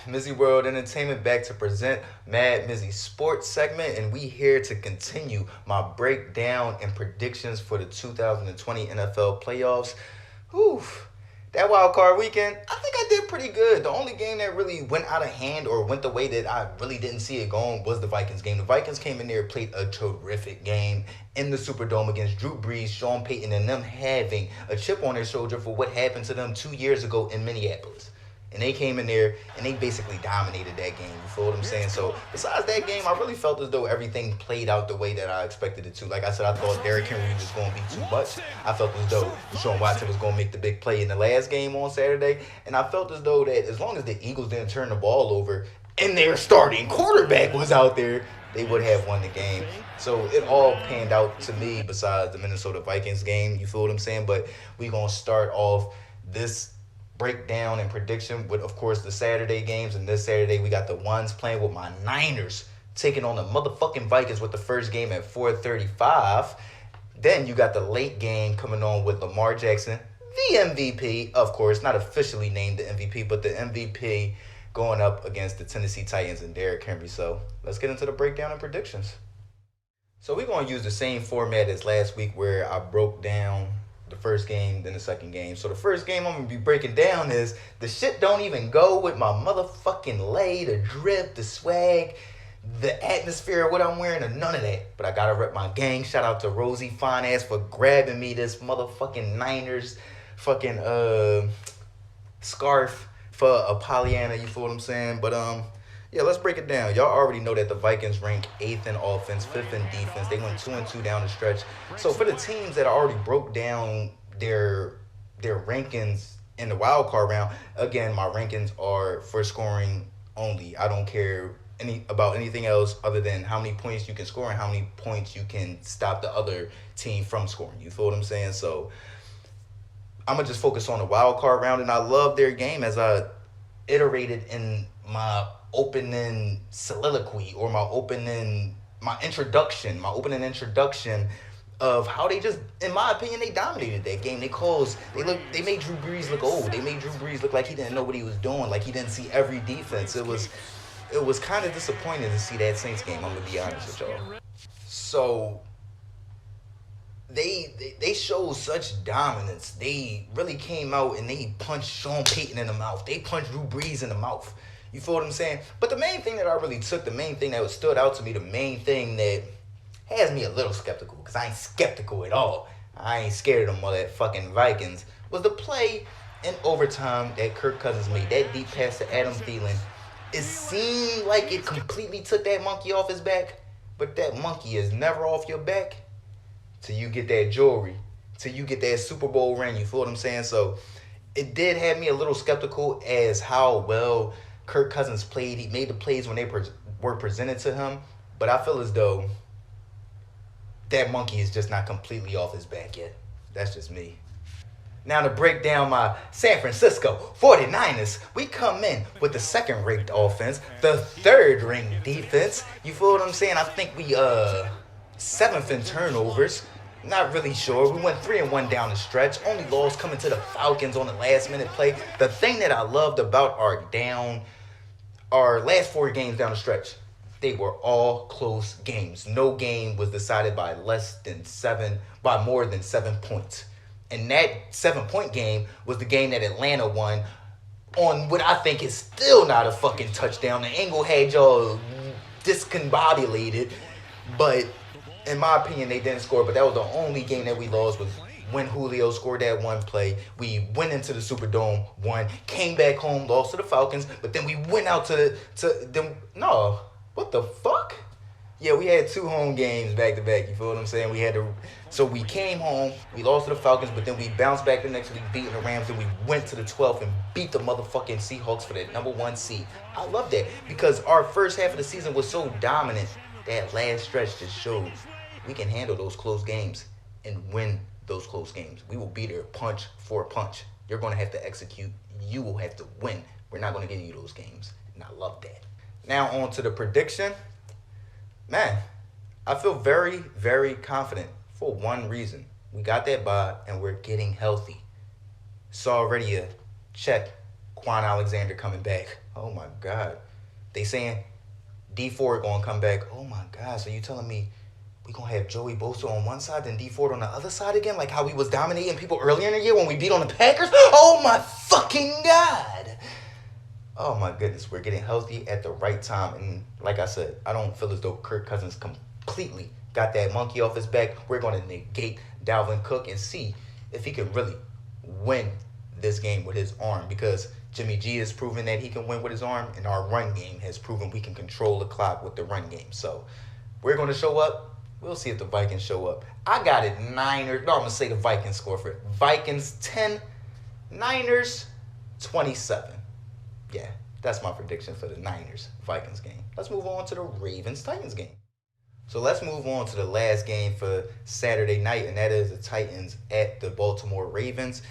MizzyWorld Entertainment back to present MadMizzy Sports segment, and we here to continue my breakdown and predictions for the 2020 NFL playoffs. Whew, that wild card weekend, I think I did pretty good. The only game that really went out of hand or went the way that I really didn't see it going was the Vikings game. The Vikings came in there, played a terrific game in the Superdome against Drew Brees, Sean Payton, and them having a chip on their shoulder for what happened to them 2 years ago in Minneapolis. And they came in there and they basically dominated that game. You feel what I'm saying? So besides that game, I really felt as though everything played out the way that I expected it to. Like I said, I thought Derrick Henry was going to be too much. I felt as though Deshaun Watson was going to make the big play in the last game on Saturday. And I felt as though that as long as the Eagles didn't turn the ball over and their starting quarterback was out there, they would have won the game. So it all panned out to me besides the Minnesota Vikings game. You feel what I'm saying? But we're going to start off this breakdown and prediction with, of course, the Saturday games. And this Saturday, we got the ones playing with my Niners taking on the motherfucking Vikings with the first game at 4:35. Then you got the late game coming on with Lamar Jackson, the MVP, of course, not officially named the MVP, but the MVP going up against the Tennessee Titans and Derrick Henry. So let's get into the breakdown and predictions. So we're going to use the same format as last week where I broke down the first game, then the second game. So the first game I'm going to be breaking down is the shit don't even go with my motherfucking lay, the drip, the swag, the atmosphere, what I'm wearing, or none of that. But I got to rep my gang. Shout out to Rosie Fine Ass for grabbing me this motherfucking Niners fucking scarf for a Pollyanna, you feel what I'm saying? But yeah, let's break it down. Y'all already know that the Vikings rank 8th in offense, 5th in defense. They went 2-2 down the stretch. So for the teams that already broke down their rankings in the wild card round, again, my rankings are for scoring only. I don't care about anything else other than how many points you can score and how many points you can stop the other team from scoring. You feel what I'm saying? So I'm going to just focus on the wild card round, and I love their game as I iterated in my opening soliloquy or my opening introduction of how they just, in my opinion, they dominated that game. They made Drew Brees look old. They made Drew Brees look like he didn't know what he was doing, like he didn't see every defense. It was kind of disappointing to see that Saints game, I'm gonna be honest with y'all. So they showed such dominance. They really came out and they punched Sean Payton in the mouth. They punched Drew Brees in the mouth. You feel what I'm saying? But the main thing that I really took, the main thing that stood out to me, the main thing that has me a little skeptical, because I ain't skeptical at all, I ain't scared of them motherfucking Vikings, was the play in overtime that Kirk Cousins made. That deep pass to Adam Thielen. It seemed like it completely took that monkey off his back, but that monkey is never off your back till you get that jewelry, till you get that Super Bowl ring. You feel what I'm saying? So it did have me a little skeptical as how well Kirk Cousins played. He made the plays when they were presented to him, but I feel as though that monkey is just not completely off his back yet. That's just me. Now to break down my San Francisco 49ers, we come in with the second-ranked offense, the third-ranked defense. You feel what I'm saying? I think we 7th in turnovers. Not really sure. We went 3-1 down the stretch. Only loss coming to the Falcons on the last-minute play. The thing that I loved about our last 4 games down the stretch, they were all close games. No game was decided by more than 7 points. And that 7-point game was the game that Atlanta won on what I think is still not a fucking touchdown. The angle had y'all discombobulated, but in my opinion, they didn't score. But that was the only game that we lost, was when Julio scored that one play. We went into the Superdome, won, came back home, lost to the Falcons, but then we went out what the fuck? Yeah, we had 2 home games back to back. You feel what I'm saying? So we came home, we lost to the Falcons, but then we bounced back the next week, beating the Rams, and we went to the 12th and beat the motherfucking Seahawks for that number 1 seed. I love that because our first half of the season was so dominant. That last stretch just showed we can handle those close games and win those close games. We will be there punch for punch. You're going to have to execute. You will have to win. We're not going to give you those games, and I love that. Now on to the prediction. Man, I feel very, very confident for one reason. We got that bye, and we're getting healthy. Saw already a check. Quan Alexander coming back. Oh my God. They saying D Ford gonna come back. Oh my God. So you telling me we gonna have Joey Bosa on one side, then D Ford on the other side again, like how we was dominating people earlier in the year when we beat on the Packers? Oh my fucking God. Oh my goodness, we're getting healthy at the right time. And like I said, I don't feel as though Kirk Cousins completely got that monkey off his back. We're going to negate Dalvin Cook and see if he can really win this game with his arm, because Jimmy G has proven that he can win with his arm, and our run game has proven we can control the clock with the run game. So we're going to show up. We'll see if the Vikings show up. I got it Niners. No, I'm going to say the Vikings score for it. Vikings 10, Niners 27. Yeah, that's my prediction for the Niners-Vikings game. Let's move on to the Ravens-Titans game. So let's move on to the last game for Saturday night, and that is the Titans at the Baltimore Ravens.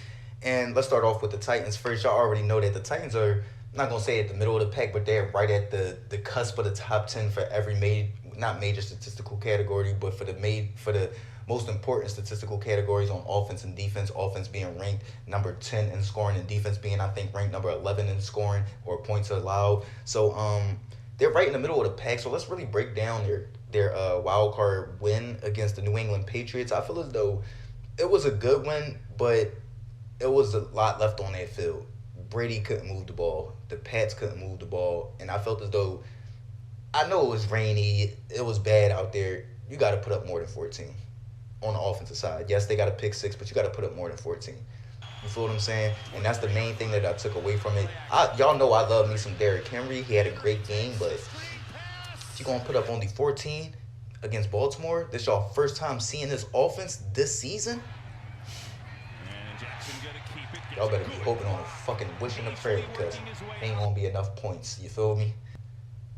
And let's start off with the Titans first. Y'all already know that the Titans are, I'm not going to say at the middle of the pack, but they're right at the cusp of the top 10 for every major statistical category, but for the most important statistical categories on offense and defense. Offense being ranked number 10 in scoring, and defense being, I think, ranked number 11 in scoring or points allowed. So they're right in the middle of the pack. So let's really break down their wild card win against the New England Patriots. I feel as though it was a good win, but it was a lot left on that field. Brady couldn't move the ball. The Pats couldn't move the ball. And I felt as though, I know it was rainy. It was bad out there. You got to put up more than 14 on the offensive side. Yes, they got a pick six, but you got to put up more than 14. You feel what I'm saying? And that's the main thing that I took away from it. Y'all know I love me some Derrick Henry. He had a great game, but if you're going to put up only 14 against Baltimore, this y'all first time seeing this offense this season, y'all better be hoping on a fucking wish and a prayer, because ain't going to be enough points. You feel me?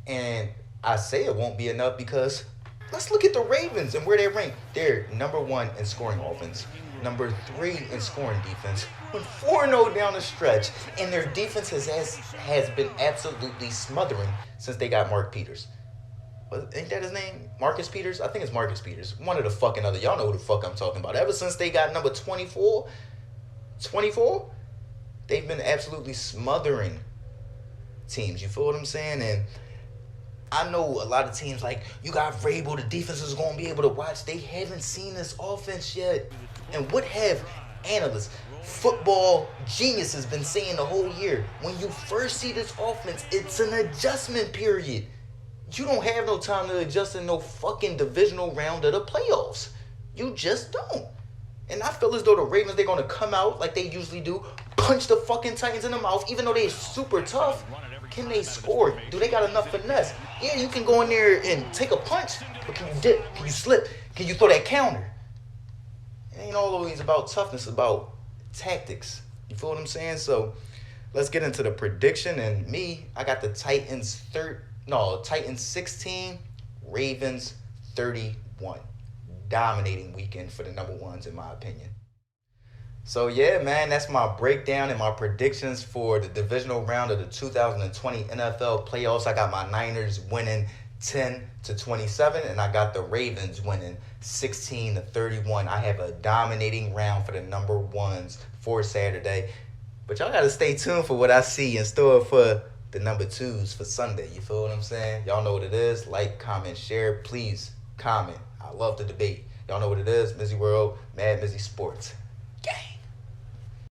And I say it won't be enough because let's look at the Ravens and where they rank. They're number 1 in scoring offense, number 3 in scoring defense, went 4-0 down the stretch, and their defense has been absolutely smothering since they got Mark Peters. Ain't that his name? Marcus Peters? I think it's Marcus Peters. One of the fucking other. Y'all know who the fuck I'm talking about. Ever since they got number 24, they've been absolutely smothering teams. You feel what I'm saying? And I know a lot of teams like, you got Vrabel, the defense is going to be able to watch. They haven't seen this offense yet. And what have analysts, football geniuses been saying the whole year? When you first see this offense, it's an adjustment period. You don't have no time to adjust in no fucking divisional round of the playoffs. You just don't. And I feel as though the Ravens, they're going to come out like they usually do, punch the fucking Titans in the mouth, even though they're super tough. Can they score? Do they got enough finesse? Yeah, you can go in there and take a punch, but can you dip? Can you slip? Can you throw that counter? It ain't always about toughness, it's about tactics. You feel what I'm saying? So let's get into the prediction. And I got the Titans 16, Ravens 31. Dominating weekend for the number ones, in my opinion. So yeah, man, that's my breakdown and my predictions for the divisional round of the 2020 NFL playoffs. I got my Niners winning 10-27, and I got the Ravens winning 16-31. I have a dominating round for the number ones for Saturday. But y'all got to stay tuned for what I see in store for the number twos for Sunday. You feel what I'm saying? Y'all know what it is. Like, comment, share. Please comment. I love the debate. Y'all know what it is. MizzyWorld, MadMizzy Sports.